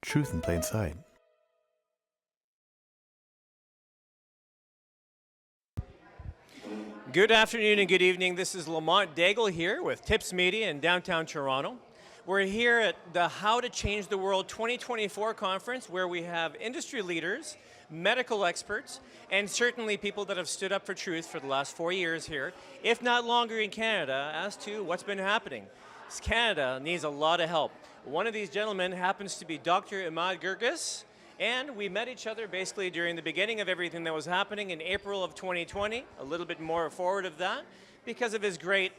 Truth in plain sight. Good afternoon and good evening. This is Lamont Daigle here with Tips Media in downtown Toronto. We're here at the How to Change the World 2024 conference, where we have industry leaders, medical experts, and certainly people that have stood up for truth for the last 4 years here, if not longer in Canada, as to what's been happening. Canada needs a lot of help. One of these gentlemen happens to be Dr. Emad Guirguis, and we met each other basically during the beginning of everything that was happening in April of 2020, a little bit more forward of that, because of his great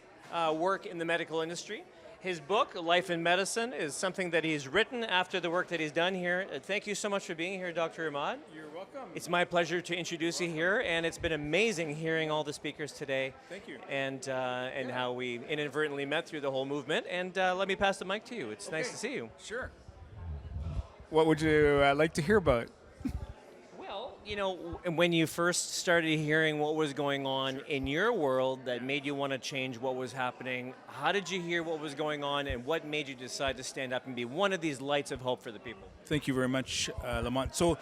work in the medical industry. His book, Life in Medicine, is something that he's written after the work that he's done here. Thank you so much for being here, Dr. Emad. You're welcome. It's my pleasure to introduce you here, and it's been amazing hearing all the speakers today. Thank you. And how we inadvertently met through the whole movement. And let me pass the mic to you. It's nice to see you. Sure. What would you like to hear about? Well, you know, when you first started hearing what was going on in your world that made you want to change what was happening, how did you hear what was going on, and what made you decide to stand up and be one of these lights of hope for the people? Thank you very much, Lamont. So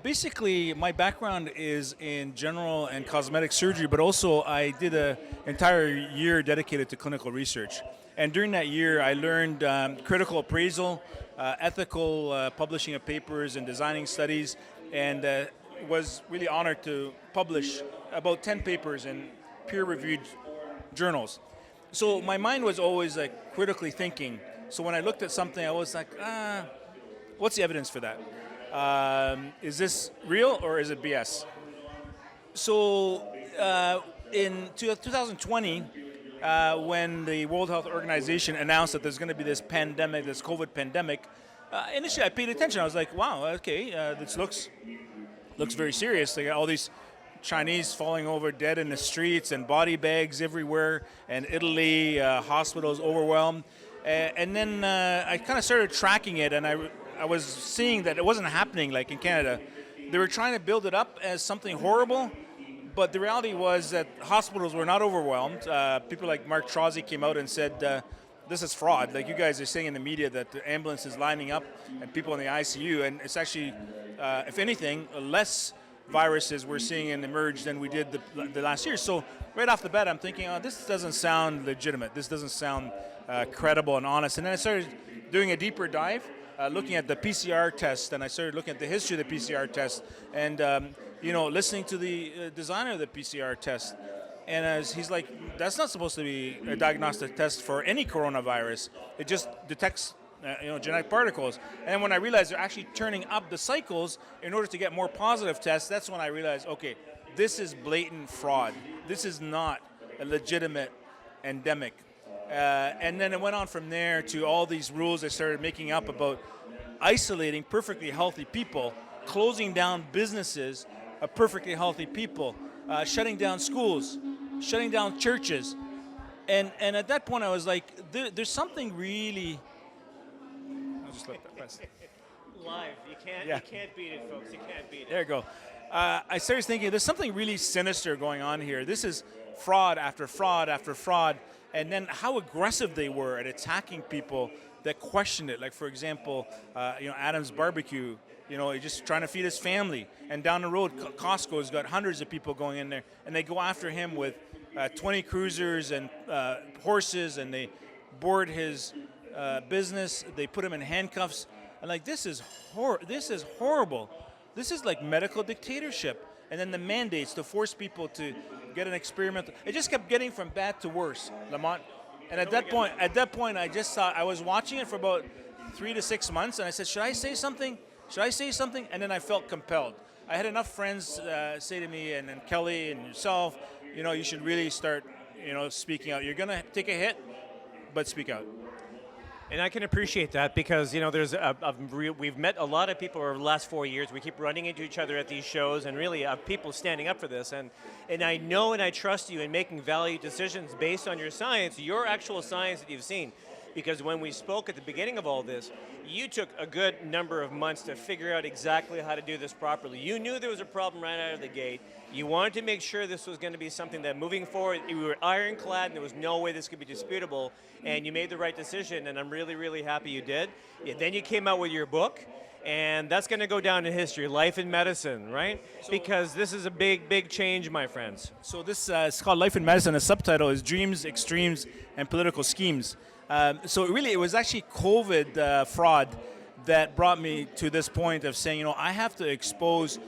basically, my background is in general and cosmetic surgery, but also I did an entire year dedicated to clinical research. And during that year, I learned critical appraisal, ethical publishing of papers and designing studies, and was really honored to publish about 10 papers in peer-reviewed journals. So my mind was always like critically thinking. So when I looked at something, I was like, what's the evidence for that? Is this real or is it BS? So in 2020, when the World Health Organization announced that there's going to be this pandemic, this COVID pandemic, initially I paid attention. I was like, wow, okay, this looks very serious. They got all these Chinese falling over dead in the streets and body bags everywhere, and Italy, hospitals overwhelmed. And then I kind of started tracking it, and I was seeing that it wasn't happening like in Canada. They were trying to build it up as something horrible, but the reality was that hospitals were not overwhelmed. People like Mark Trozzi came out and said, this is fraud. Like you guys are saying in the media that the ambulance is lining up and people in the ICU, and it's actually, if anything, less viruses we're seeing emerge than we did the last year. So right off the bat, I'm thinking, oh, this doesn't sound legitimate. This doesn't sound credible and honest. And then I started doing a deeper dive, looking at the PCR test, and I started looking at the history of the PCR test, and listening to the designer of the PCR test. And as he's like, that's not supposed to be a diagnostic test for any coronavirus. It just detects genetic particles. And when I realized they're actually turning up the cycles in order to get more positive tests, that's when I realized, okay, this is blatant fraud. This is not a legitimate endemic. And then it went on from there to all these rules I started making up about isolating perfectly healthy people, closing down businesses of perfectly healthy people, shutting down schools, shutting down churches. And at that point I was like, there's something really... I'll just let that pass. Live. You can't beat it, folks. You can't beat it. There you go. I started thinking there's something really sinister going on here. This is fraud after fraud after fraud. And then how aggressive they were at attacking people that questioned it. Like, for example, Adam's Barbecue, just trying to feed his family. And down the road, Costco's got hundreds of people going in there, and they go after him with 20 cruisers and horses, and they board his business. They put him in handcuffs. And like, this is horrible. This is like medical dictatorship. And then the mandates to force people to get an experimental. It just kept getting from bad to worse, Lamont. And at that point, I just thought, I was watching it for about 3 to 6 months, and I said, should I say something? Should I say something? And then I felt compelled. I had enough friends say to me, and Kelly and yourself, you should really start, speaking out. You're going to take a hit, but speak out. And I can appreciate that because, we've met a lot of people over the last 4 years. We keep running into each other at these shows, and really people standing up for this. And I know and I trust you in making value decisions based on your science, your actual science that you've seen. Because when we spoke at the beginning of all this, you took a good number of months to figure out exactly how to do this properly. You knew there was a problem right out of the gate. You wanted to make sure this was going to be something that moving forward, we were ironclad and there was no way this could be disputable, and you made the right decision, and I'm really, really happy you did. Then you came out with your book, And that's going to go down in history, life in medicine, right? Because this is a big, big change, my friends. So this is called Life in Medicine. The subtitle is Dreams, Extremes, and Political Schemes. So really, it was actually COVID fraud that brought me to this point of saying, I have to expose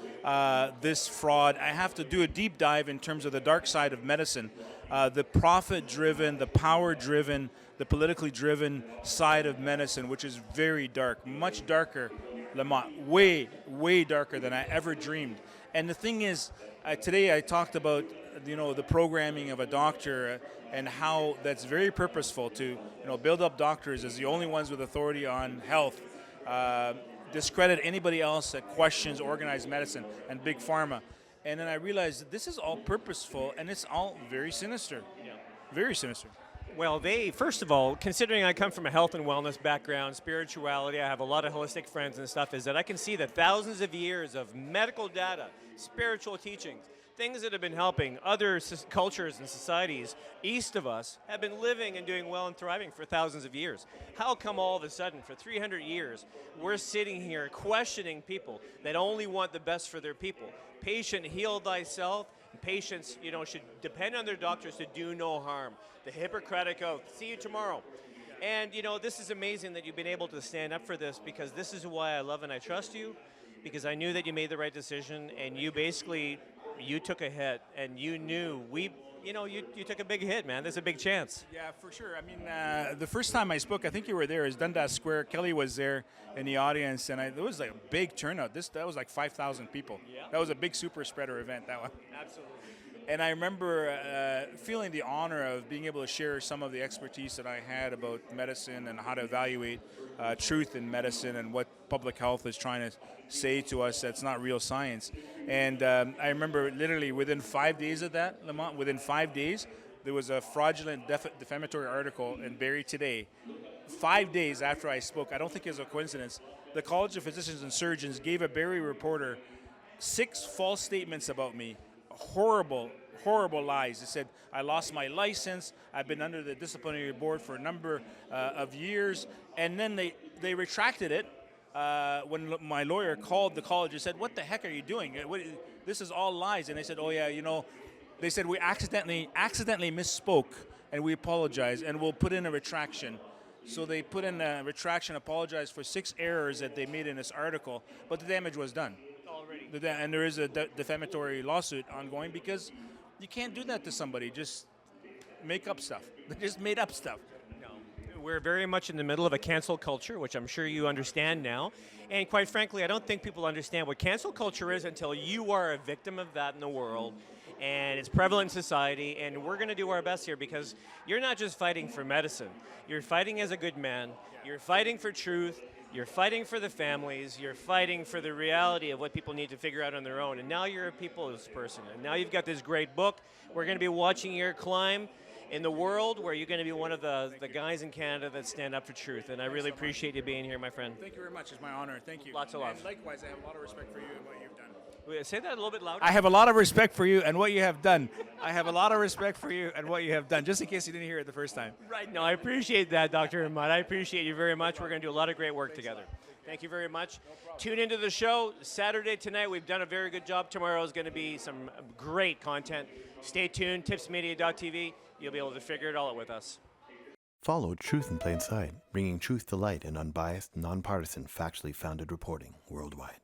this fraud. I have to do a deep dive in terms of the dark side of medicine, the profit-driven, the power-driven, the politically driven side of medicine, which is very dark, much darker, Lamont, way, way darker than I ever dreamed. And the thing is, today I talked about, the programming of a doctor and how that's very purposeful to, build up doctors as the only ones with authority on health, discredit anybody else that questions organized medicine and big pharma. And then I realized that this is all purposeful and it's all very sinister. Yeah. Very sinister. Well, first of all, considering I come from a health and wellness background, spirituality, I have a lot of holistic friends and stuff, is that I can see that thousands of years of medical data, spiritual teachings, things that have been helping other cultures and societies east of us have been living and doing well and thriving for thousands of years. How come all of a sudden, for 300 years, we're sitting here questioning people that only want the best for their people? Patient, heal thyself. Patients, should depend on their doctors to do no harm. The Hippocratic Oath. See you tomorrow. And, this is amazing that you've been able to stand up for this, because this is why I love and I trust you, because I knew that you made the right decision, and you took a hit, and you knew you took a big hit, man. There's a big chance. Yeah, for sure. I mean, the first time I spoke, I think you were there, is Dundas Square. Kelly was there in the audience, and there was like a big turnout. That was like 5,000 people. Yeah. That was a big super spreader event, that one. Absolutely. And I remember feeling the honor of being able to share some of the expertise that I had about medicine and how to evaluate truth in medicine and what public health is trying to say to us that's not real science. And I remember literally within 5 days of that, Lamont, within 5 days, there was a fraudulent defamatory article in Barrie Today. 5 days after I spoke, I don't think it was a coincidence, the College of Physicians and Surgeons gave a Barrie reporter 6 false statements about me. Horrible lies. They said I lost my license, I've been under the disciplinary board for a number of years, and then they retracted it when my lawyer called the college and said, what the heck are you doing? This is all lies. And they said, oh yeah, they said we accidentally misspoke and we apologize and we'll put in a retraction. So they put in a retraction, apologized for 6 errors that they made in this article, but the damage was done. And there is a defamatory lawsuit ongoing because you can't do that to somebody. Just make up stuff. They just made up stuff. No. We're very much in the middle of a cancel culture, which I'm sure you understand now. And quite frankly, I don't think people understand what cancel culture is until you are a victim of that in the world. And it's prevalent in society, and we're going to do our best here, because you're not just fighting for medicine. You're fighting as a good man. You're fighting for truth. You're fighting for the families. You're fighting for the reality of what people need to figure out on their own. And now you're a people's person. And now you've got this great book. We're going to be watching your climb in the world, where you're going to be one of the guys in Canada that stand up for truth. And I really appreciate you being here, my friend. Thank you very much. It's my honor. Thank you. Lots of love. And likewise, I have a lot of respect for you and what you've done. Wait, say that a little bit louder. I have a lot of respect for you and what you have done. I have a lot of respect for you and what you have done, just in case you didn't hear it the first time. Right. No, I appreciate that, Dr. Emad. I appreciate you very much. We're going to do a lot of great work together. Thank you very much. Tune into the show Saturday tonight. We've done a very good job. Tomorrow is going to be some great content. Stay tuned. tipsmedia.tv. You'll be able to figure it all out with us. Follow Truth in Plain Sight, bringing truth to light in unbiased, nonpartisan, factually founded reporting worldwide.